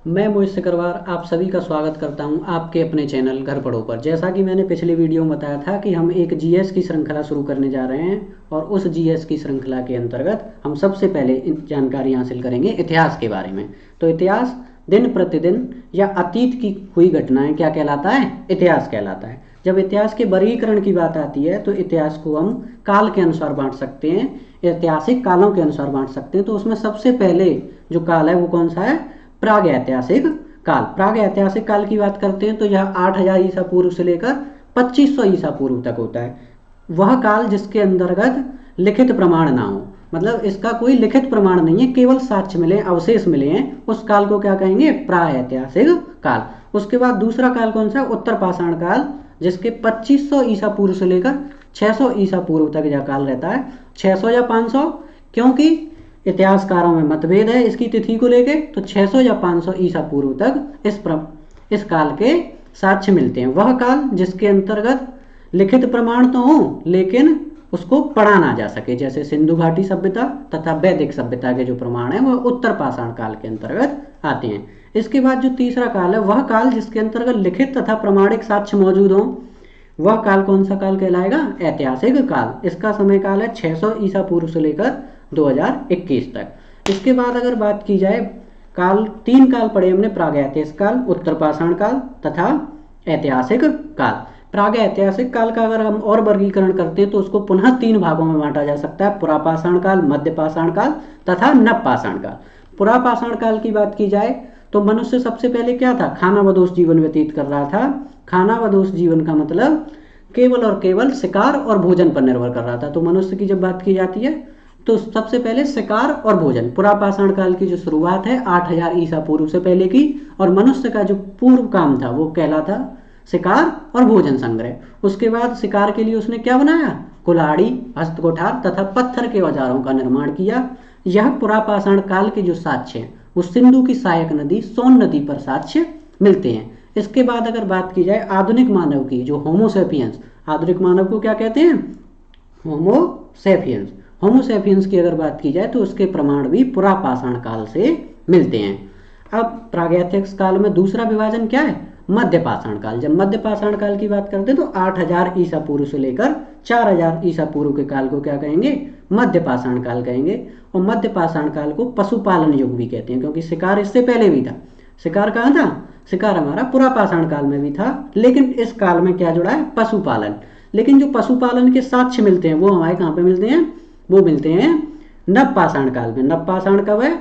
मैं मोहित सिकरवार आप सभी का स्वागत करता हूं आपके अपने चैनल घर पढ़ो पर। जैसा कि मैंने पिछली वीडियो में बताया था कि हम एक जीएस की श्रृंखला शुरू करने जा रहे हैं और उस जीएस की श्रृंखला के अंतर्गत हम सबसे पहले जानकारी हासिल करेंगे इतिहास के बारे में। तो इतिहास दिन प्रतिदिन या अतीत की हुई घटनाएं क्या कहलाता है? इतिहास कहलाता है। जब इतिहास के वर्गीकरण की बात आती है तो इतिहास को हम काल के अनुसार बांट सकते हैं, ऐतिहासिक कालों के अनुसार बांट सकते हैं। तो उसमें सबसे पहले जो काल है वो कौन सा है? प्राग ऐतिहासिक काल। प्राग ऐतिहासिक काल की बात करते हैं तो यह 8000 ईसा पूर्व से लेकर 2500 ईसा पूर्व तक होता है। वह काल जिसके अंतर्गत लिखित प्रमाण ना हो, मतलब इसका कोई लिखित प्रमाण नहीं है, केवल साक्ष्य मिले, अवशेष मिले हैं, उस काल को क्या कहेंगे? प्रागैतिहासिक काल। उसके बाद दूसरा काल कौन सा? उत्तर पाषाण काल, जिसके 2500 ईसा पूर्व से लेकर 600 ईसा पूर्व तक यह काल रहता है। 600 या 500, क्योंकि इतिहासकारों में मतभेद है इसकी तिथि को लेके, तो 600 या 500 ईसा पूर्व तक इस काल के साक्ष्य मिलते हैं। वह काल जिसके अंतर्गत लिखित प्रमाण तो हो लेकिन उसको पढ़ा ना जा सके, जैसे सिंधु घाटी सभ्यता तथा वैदिक सभ्यता के जो प्रमाण है वह उत्तर पाषाण काल के अंतर्गत आते हैं। इसके बाद जो तीसरा काल है वह काल जिसके अंतर्गत लिखित तथा प्रमाणिक साक्ष्य मौजूद हो, वह काल कौन सा काल कहलाएगा? ऐतिहासिक काल। इसका समय काल है 600 ईसा पूर्व से लेकर 2021 तक। इसके बाद अगर बात की जाए काल, तीन काल पढ़े हमने, प्रागैतिहासिक काल, उत्तर पाषाण काल तथा ऐतिहासिक काल। प्रागैतिहासिक काल का अगर हम और वर्गीकरण करते हैं तो उसको पुनः तीन भागों में बांटा जा सकता है: पुरापाषाण काल, मध्य पाषाण काल तथा नवपाषाण काल। पुरापाषाण काल की बात की जाए तो मनुष्य सबसे पहले क्या था? खानाबदोश जीवन व्यतीत कर रहा था। खानाबदोश जीवन का मतलब केवल और केवल शिकार और भोजन पर निर्भर कर रहा था। तो मनुष्य की जब बात की जाती है तो सबसे पहले शिकार और भोजन। पुरापाषाण काल की जो शुरुआत है 8000 ईसा पूर्व से पहले की, और मनुष्य का जो पूर्व काम था वो कहलाता शिकार और भोजन संग्रह। उसके बाद शिकार के लिए उसने क्या बनाया? कुल्हाड़ी, हस्तकुठार तथा पत्थर के औजारों का निर्माण किया। यह पुरापाषाण काल के जो साक्ष्य हैं वो सिंधु की सहायक नदी सोन नदी पर साक्ष्य मिलते हैं। इसके बाद अगर बात की जाए आधुनिक मानव की, जो होमोसेपियंस, आधुनिक मानव को क्या कहते हैं? होमोसेपियंस। होमोसेपियंस की अगर बात की जाए तो उसके प्रमाण भी पुरापाषाण काल से मिलते हैं। अब प्रागैतिहासिक काल में दूसरा विभाजन क्या है? मध्य पाषाण काल। जब मध्य पाषाण काल की बात करते हैं तो 8000 ईसा पूर्व से लेकर 4000 ईसा पूर्व के काल को क्या कहेंगे? मध्य पाषाण काल कहेंगे। और मध्य पाषाण काल को पशुपालन युग भी कहते हैं, क्योंकि शिकार इससे पहले भी था। शिकार कहाँ था? शिकार हमारा पुरापाषाण काल में भी था, लेकिन इस काल में क्या जुड़ा है? पशुपालन। लेकिन जो पशुपालन के साक्ष्य मिलते हैं वो हमारे कहाँ पे मिलते हैं? वो मिलते हैं नवपाषाण काल में। नवपाषाण कब है?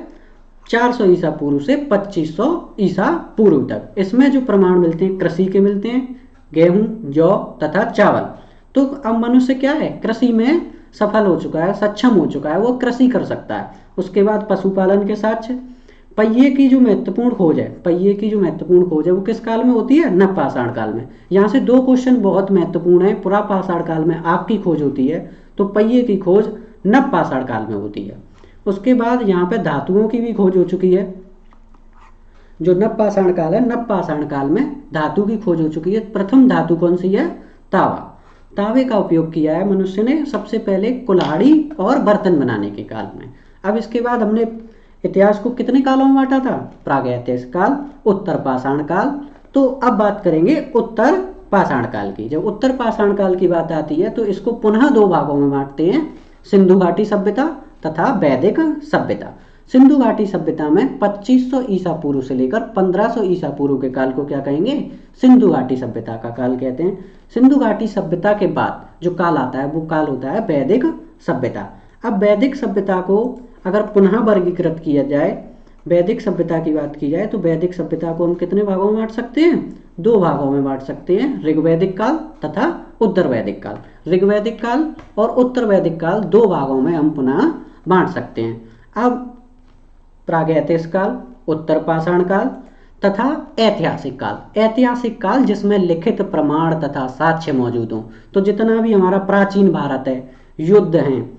400 ईसा पूर्व से 2500 ईसा पूर्व तक। इसमें जो प्रमाण मिलते हैं कृषि के मिलते हैं, गेहूं, जौ तथा चावल। तो अब मनुष्य क्या है? कृषि में सफल हो चुका है, सक्षम हो चुका है, वो कृषि कर सकता है। उसके बाद पशुपालन के साक्ष्य। पहिए की जो महत्वपूर्ण खोज है, पहिए की जो महत्वपूर्ण खोज है वो किस काल में होती है? नवपाषाण काल में। यहाँ से दो क्वेश्चन बहुत महत्वपूर्ण है। पुरापाषाण काल में आग की खोज होती है, तो पहिए की खोज नवपाषाण काल में होती है। उसके बाद यहाँ पे धातुओं की भी खोज हो चुकी है। जो नवपाषाण काल है, नवपाषाण काल में धातु की खोज हो चुकी है। प्रथम धातु कौन सी है? तावा। तावे का उपयोग किया है मनुष्य ने सबसे पहले कुल्हाड़ी और बर्तन बनाने के काल में। अब इसके बाद हमने इतिहास को कितने कालों में बांटा था? प्रागैतिहासिक काल, उत्तर पाषाण काल। तो अब बात करेंगे उत्तर पाषाण काल की। जब उत्तर पाषाण काल की बात आती है तो इसको पुनः दो भागों में बांटते हैं: सिंधु घाटी सभ्यता तथा वैदिक सभ्यता। सिंधु घाटी सभ्यता में 2500 ईसा पूर्व से लेकर 1500 ईसा पूर्व के काल को क्या कहेंगे? सिंधु घाटी सभ्यता का काल कहते हैं। सिंधु घाटी सभ्यता के बाद जो काल आता है वो काल होता है वैदिक सभ्यता। अब वैदिक सभ्यता को अगर पुनः वर्गीकृत किया जाए, वैदिक सभ्यता की बात की जाए तो वैदिक सभ्यता को हम कितने भागों में बांट सकते हैं? दो भागों में बांट सकते हैं: ऋग्वैदिक काल तथा उत्तर वैदिक काल। ऋग्वैदिक काल और उत्तर वैदिक काल दो भागों में हम पुनः बांट सकते हैं। अब प्रागैतिहासिक काल, उत्तर पाषाण काल तथा ऐतिहासिक काल। ऐतिहासिक काल जिसमें लिखित प्रमाण तथा साक्ष्य मौजूद हों। तो जितना भी हमारा प्राचीन भारत है, युद्ध हैं,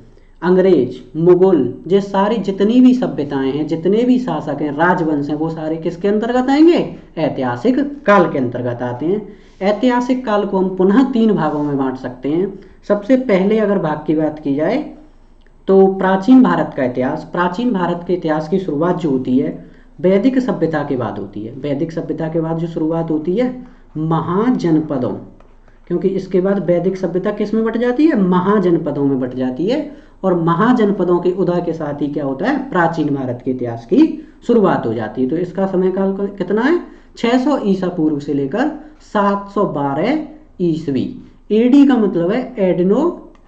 अंग्रेज, मुगल, ये सारी जितनी भी सभ्यताएं हैं, जितने भी शासक हैं, राजवंश हैं, वो सारे किसके अंतर्गत आएंगे? ऐतिहासिक काल के अंतर्गत आते हैं। ऐतिहासिक काल को हम पुनः तीन भागों में बांट सकते हैं। सबसे पहले अगर भाग की बात की जाए तो प्राचीन भारत का इतिहास। प्राचीन भारत के इतिहास की शुरुआत जो होती है वैदिक सभ्यता के बाद होती है। वैदिक सभ्यता के बाद जो शुरुआत होती है महाजनपदों, क्योंकि इसके बाद वैदिक सभ्यता किस में बट जाती है, महाजनपदों में बट जाती है। और महाजनपदों के उदय के साथ ही क्या होता है, प्राचीन भारत के इतिहास की शुरुआत हो जाती है। तो इसका समय काल कितना है, 600 ईसा पूर्व से लेकर 712 ईस्वी। एडी का मतलब है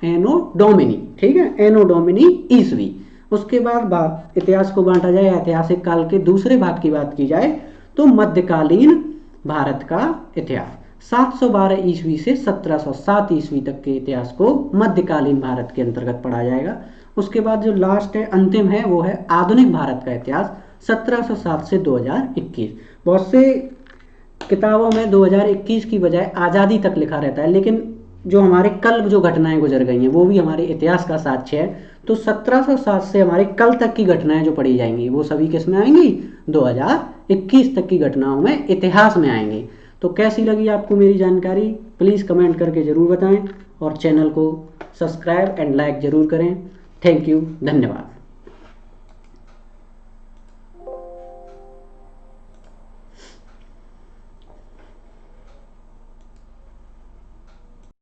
एनो डोमिनी, ठीक है, एनो डोमिनी ईस्वी। उसके बाद इतिहास को बांटा जाए, ऐतिहासिक काल के दूसरे भाग की बात की जाए तो मध्यकालीन भारत का इतिहास 712 ईस्वी से 1707 ईस्वी तक के इतिहास को मध्यकालीन भारत के अंतर्गत पढ़ा जाएगा। उसके बाद जो लास्ट है, अंतिम है, वो है आधुनिक भारत का इतिहास 1707 से 2021। बहुत से किताबों में 2021 की बजाय आज़ादी तक लिखा रहता है, लेकिन जो हमारे कल जो घटनाएं गुजर गई हैं वो भी हमारे इतिहास का साक्ष्य है। तो 1707 से हमारे कल तक की घटनाएं जो पढ़ी जाएंगी वो सभी किस में आएंगी, 2021 तक की घटनाओं में, इतिहास में आएंगी। तो कैसी लगी आपको मेरी जानकारी, प्लीज़ कमेंट करके ज़रूर बताएं और चैनल को सब्सक्राइब एंड लाइक ज़रूर करें। थैंक यू, धन्यवाद।